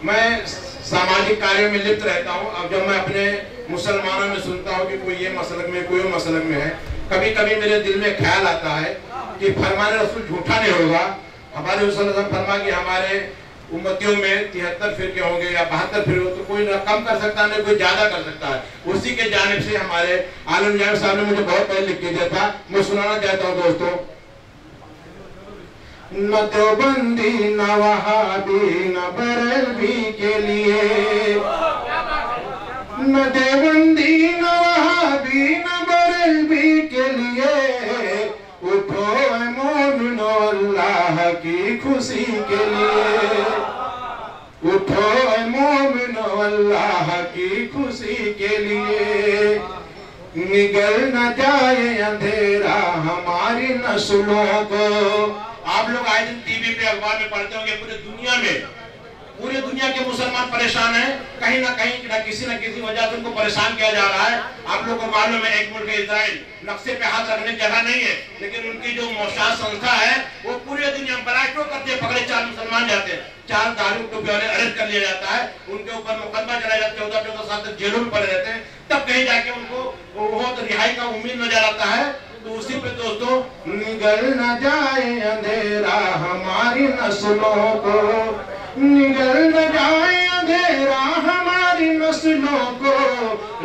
मैं सामाजिक कार्यों में लिप्त रहता हूँ। अब जब मैं अपने मुसलमानों में सुनता हूँ कि कोई ये मसलक में, कोई मसलक में है, कभी कभी मेरे दिल में ख्याल आता है कि फरमान रसूल झूठा नहीं होगा। हमारे रसूल फरमा कि हमारे उम्मतियों में 73 फिरके होंगे या 72 फिरके, तो कोई ना कम कर सकता है, कोई ज्यादा कर सकता है। उसी के जानिब से हमारे आलम जाम साहब ने मुझे बहुत पहले लिख के दिया था, मैं सुनाना चाहता हूँ दोस्तों। न देवबंदी न वहाबी न बरेलवी के लिए, न देवबंदी न वहाबी न बरेलवी के लिए, उठो मोमिनो अल्लाह की खुशी के लिए, उठो मोमिनो अल्लाह की खुशी के लिए। निगल न जाए अंधेरा हमारी नस्लों को। आप लोग आए दिन टीवी पे अखबार में पढ़ते होंगे, पूरे दुनिया के मुसलमान परेशान हैं, कहीं ना कहीं ना किसी वजह से उनको परेशान किया जा रहा है। आप लोग को मालूम है एक मुल्क इजराइल नक्शे पे हाथ रखने की जगह नहीं है, लेकिन उनकी जो मोशाद संस्था है वो पूरे दुनिया में बराइटो करते हैं। पकड़े 4 मुसलमान जाते हैं, 4 दारू टोपी वाले अरेस्ट कर लिया जाता है, उनके ऊपर मुकदमा चलाया जाता है, 14-14 साल तक जेलों में पड़े रहते हैं, तब कहीं जाके उनको बहुत रिहाई का उम्मीद नजर आता है। तो उसी पे दोस्तों, निगल न जाए अंधेरा हमारी नस्लों को, निगल न जाए अंधेरा हमारी नस्लों को,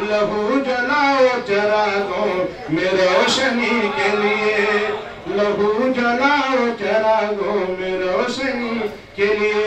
लहू जलाओ चरागों में रोशनी के लिए, लहू जलाओ चरागों में रोशनी के लिए।